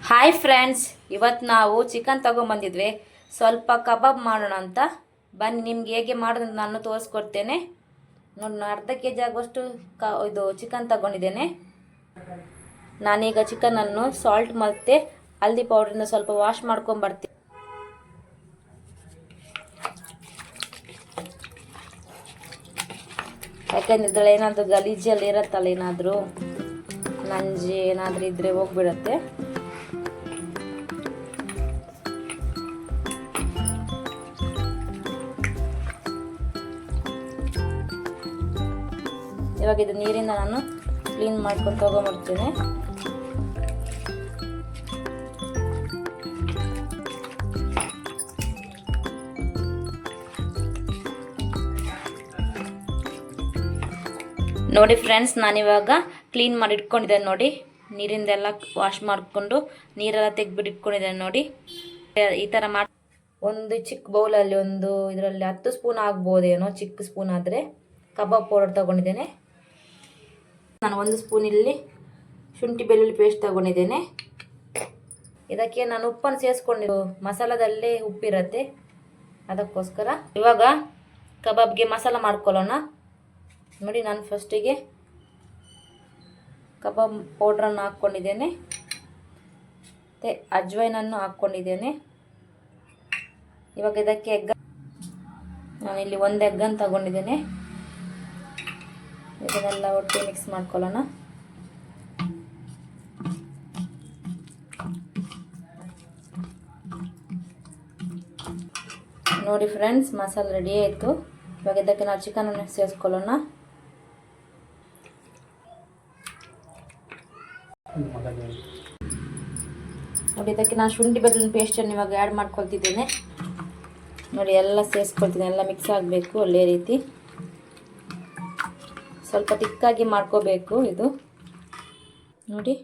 Hi friends, ಇವತ್ತು ನಾವು chicken ತೊಗೊಂಬಂದಿದ್ವಿ. ಸ್ವಲ್ಪ ಕಬಾಬ್ ಮಾಡೋಣ ಅಂತ ಬನ್ನಿ. ನಿಮ್ಗೆ ಹೇಗೆ ಮಾಡೋದು ನಾನು ತೋರಿಸ್ಕೊಡ್ತೇನೆ ನೋಡಿ. ಅರ್ಧ ಕೆಜಿ ಆಗುವಷ್ಟು ಇದು ಚಿಕನ್ ತಗೊಂಡಿದ್ದೇನೆ. ನಾನೀಗ ಚಿಕನನ್ನು ಸಾಲ್ಟ್ ಮತ್ತು ಹಲ್ದಿ ಪೌಡ್ರಿಂದ ಸ್ವಲ್ಪ ವಾಶ್ ಮಾಡ್ಕೊಂಬರ್ತೀನಿ. ಯಾಕಂದ್ರೆ ಇದ್ರಲ್ಲಿ ಏನಾದರೂ ಗಲೀಜಲ್ಲಿ ಇರತ್ತಲ್ಲ, ಏನಾದರೂ ನಂಜಿ ಏನಾದರೂ ಇದ್ರೆ ಹೋಗ್ಬಿಡತ್ತೆ. ಇವಾಗ ಇದು ನೀರಿಂದ ನಾನು ಕ್ಲೀನ್ ಮಾಡ್ಕೊಂಡು ತಗೊಂಡ್ಬರ್ತೇನೆ. ನೋಡಿ ಫ್ರೆಂಡ್ಸ್, ನಾನಿವಾಗ ಕ್ಲೀನ್ ಮಾಡಿ ಇಟ್ಕೊಂಡಿದ್ದೇನೆ ನೋಡಿ. ನೀರಿಂದೆಲ್ಲ ವಾಶ್ ಮಾಡಿಕೊಂಡು ನೀರೆಲ್ಲ ತೆಗೆದ್ಬಿಟ್ಟು ಇಟ್ಕೊಂಡಿದ್ದೇನೆ ನೋಡಿ. ಈ ಥರ ಮಾಡಿ ಒಂದು ಚಿಕ್ಕ ಬೌಲಲ್ಲಿ ಇದರಲ್ಲಿ 10 ಸ್ಪೂನ್ ಆಗ್ಬೋದೇನೋ, ಚಿಕ್ಕ ಸ್ಪೂನ್ ಆದರೆ ಕಬಾಬ್ ಪೌಡರ್ ತಗೊಂಡಿದ್ದೇನೆ. ನಾನು 1 ಸ್ಪೂನ್ ಇಲ್ಲಿ ಶುಂಠಿ ಬೆಳ್ಳುಳ್ಳಿ ಪೇಸ್ಟ್ ತಗೊಂಡಿದ್ದೇನೆ. ಇದಕ್ಕೆ ನಾನು ಉಪ್ಪನ್ನು ಸೇರಿಸ್ಕೊಂಡಿದ್ದು, ಮಸಾಲದಲ್ಲೇ ಉಪ್ಪಿರುತ್ತೆ ಅದಕ್ಕೋಸ್ಕರ. ಇವಾಗ ಕಬಾಬ್ಗೆ ಮಸಾಲ ಮಾಡ್ಕೊಳ್ಳೋಣ ನೋಡಿ. ನಾನು ಫಸ್ಟಿಗೆ ಕಬಾಬ್ ಪೌಡ್ರನ್ನು ಹಾಕ್ಕೊಂಡಿದ್ದೇನೆ ಮತ್ತು ಅಜ್ವೈನನ್ನು ಹಾಕ್ಕೊಂಡಿದ್ದೇನೆ. ಇವಾಗ ಇದಕ್ಕೆ ನಾನಿಲ್ಲಿ 1 ಎಗ್ಗನ್ನು ತಗೊಂಡಿದ್ದೇನೆ. ಇದನ್ನೆಲ್ಲ ಒಟ್ಟು ಮಿಕ್ಸ್ ಮಾಡ್ಕೊಳ್ಳೋಣ. ನೋಡಿ ಫ್ರೆಂಡ್ಸ್, ಮಸಾಲೆ ರೆಡಿ ಆಯಿತು. ಇವಾಗ ಇದಕ್ಕೆ ನಾವು ಚಿಕನನ್ನು ಸೇರಿಸ್ಕೊಳ್ಳೋಣ. ನೋಡಿ, ಇದಕ್ಕೆ ನಾನು ಶುಂಠಿ ಬೆಳ್ಳುಳ್ಳಿ ಪೇಸ್ಟನ್ನು ಇವಾಗ ಆ್ಯಡ್ ಮಾಡ್ಕೊಳ್ತಿದ್ದೇನೆ ನೋಡಿ. ಎಲ್ಲ ಸೇರಿಸ್ಕೊಳ್ತೀನಿ, ಎಲ್ಲ ಮಿಕ್ಸ್ ಆಗಬೇಕು ಒಳ್ಳೆ ರೀತಿ. ಸ್ವಲ್ಪ ತಿಕ್ಕಾಗಿ ಮಾಡ್ಕೋಬೇಕು ಇದು ನೋಡಿ.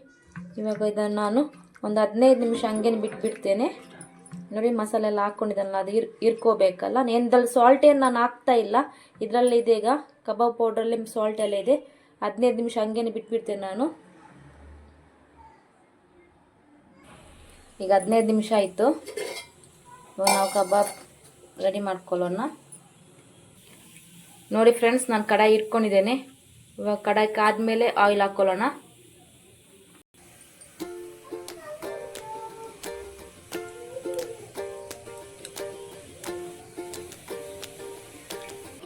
ಇವಾಗ ಇದನ್ನು ನಾನು ಒಂದು 15 ನಿಮಿಷ ಹಂಗೇನು ಬಿಟ್ಬಿಡ್ತೇನೆ ನೋಡಿ. ಮಸಾಲೆ ಎಲ್ಲ ಹಾಕ್ಕೊಂಡಿದ್ದಲ್ಲ, ಅದು ಇರ್ಕೋಬೇಕಲ್ಲ. ಇದ್ರಲ್ಲಿ ಸಾಲ್ಟ್ ಏನು ನಾನು ಹಾಕ್ತಾ ಇಲ್ಲ, ಇದರಲ್ಲಿ ಇದೆ ಈಗ ಕಬಾಬ್ ಪೌಡ್ರಲ್ಲಿ ಸಾಲ್ಟ್ ಎಲ್ಲ ಇದೆ. 15 ನಿಮಿಷ ಹಂಗೇನೆ ಬಿಟ್ಬಿಡ್ತೇನೆ ನಾನು. ಈಗ 15 ನಿಮಿಷ ಆಯಿತು. ಇವಾಗ ನಾವು ಕಬಾಬ್ ರೆಡಿ ಮಾಡ್ಕೊಳ್ಳೋಣ ನೋಡಿ. ಫ್ರೆಂಡ್ಸ್, ನಾನು ಕಡಾಯಿ ಇಟ್ಕೊಂಡಿದ್ದೇನೆ. ಇವಾಗ ಕಡಾಯಿ ಕಾದ್ಮೇಲೆ ಆಯಿಲ್ ಹಾಕ್ಕೊಳ್ಳೋಣ.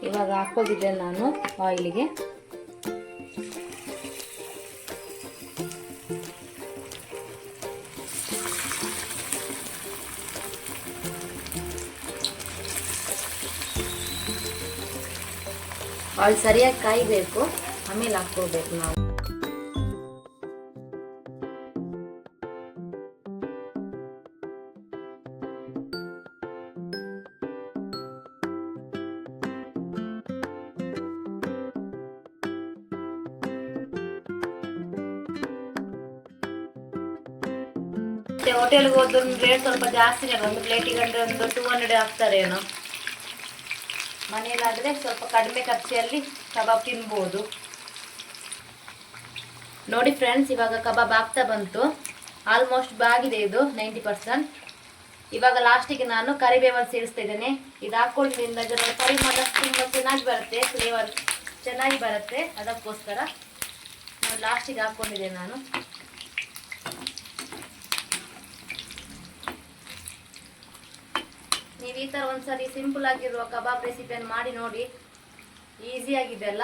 ಇವಾಗ ಹಾಕ್ಕೊಂಡಿದ್ದೇನೆ ನಾನು ಆಯಿಲಿಗೆ. ಆಯಿಲ್ ಸರಿಯಾಗಿ ಕಾಯಬೇಕು, ಆಮೇಲೆ ಹಾಕ್ಕೋಬೇಕು ನಾವು. ಹೋಟೆಲ್ಗೆ ಹೋದ್ರೆ ರೇಟ್ ಸ್ವಲ್ಪ ಜಾಸ್ತಿನೇ, ಒಂದು ಪ್ಲೇಟಿಗೆ ಅಂದರೆ ಒಂದು 200 ಹಾಕ್ತಾರೆ ಏನೋ. ಮನೆಯಲ್ಲಾದರೆ ಸ್ವಲ್ಪ ಕಡಿಮೆ ಖರ್ಚಲ್ಲಿ ಕಬಾಬ್ ತಿನ್ಬೋದು ನೋಡಿ. ಫ್ರೆಂಡ್ಸ್, ಇವಾಗ ಕಬಾಬ್ ಆಗ್ತಾ ಬಂತು, ಆಲ್ಮೋಸ್ಟ್ ಬಾಗಿದೆ ಇದು 90%. ಇವಾಗ ಲಾಸ್ಟಿಗೆ ನಾನು ಕರಿಬೇವನ್ನು ಸೇರಿಸ್ತಾ ಇದ್ದೇನೆ. ಇದು ಹಾಕೊಳ್ಳೋದ್ರಿಂದ ಇದರ ಪರಿಮಳ ತುಂಬ ಚೆನ್ನಾಗಿ ಬರುತ್ತೆ, ಫ್ಲೇವರ್ ಚೆನ್ನಾಗಿ ಬರುತ್ತೆ. ಅದಕ್ಕೋಸ್ಕರ ನಾನು ಲಾಸ್ಟಿಗೆ ಹಾಕ್ಕೊಂಡಿದ್ದೆ ನಾನು. ನೀವು ಈ ಥರ ಒಂದ್ಸರಿ ಸಿಂಪಲ್ ಆಗಿರುವ ಕಬಾಬ್ ರೆಸಿಪಿಯನ್ನು ಮಾಡಿ ನೋಡಿ, ಈಸಿಯಾಗಿದೆ ಅಲ್ಲ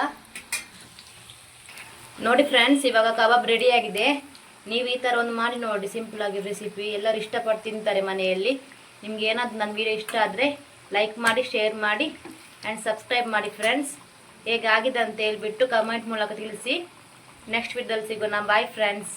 ನೋಡಿ. ಫ್ರೆಂಡ್ಸ್, ಇವಾಗ ಕಬಾಬ್ ರೆಡಿ ಆಗಿದೆ. ನೀವು ಈ ಥರ ಒಂದು ಮಾಡಿ ನೋಡಿ, ಸಿಂಪಲ್ ಆಗಿರೋ ರೆಸಿಪಿ. ಎಲ್ಲರೂ ಇಷ್ಟಪಟ್ಟು ತಿಂತಾರೆ ಮನೆಯಲ್ಲಿ. ನಿಮ್ಗೆ ಏನಾದ್ರು ನನ್ನ ವಿಡಿಯೋ ಇಷ್ಟ ಆದರೆ ಲೈಕ್ ಮಾಡಿ, ಶೇರ್ ಮಾಡಿ ಆ್ಯಂಡ್ ಸಬ್ಸ್ಕ್ರೈಬ್ ಮಾಡಿ ಫ್ರೆಂಡ್ಸ್. ಹೇಗಾಗಿದೆ ಅಂತ ಹೇಳ್ಬಿಟ್ಟು ಕಮೆಂಟ್ ಮೂಲಕ ತಿಳಿಸಿ. ನೆಕ್ಸ್ಟ್ ವಿಡಿಯೋದಲ್ಲಿ ಸಿಗೋಣ. Bye friends.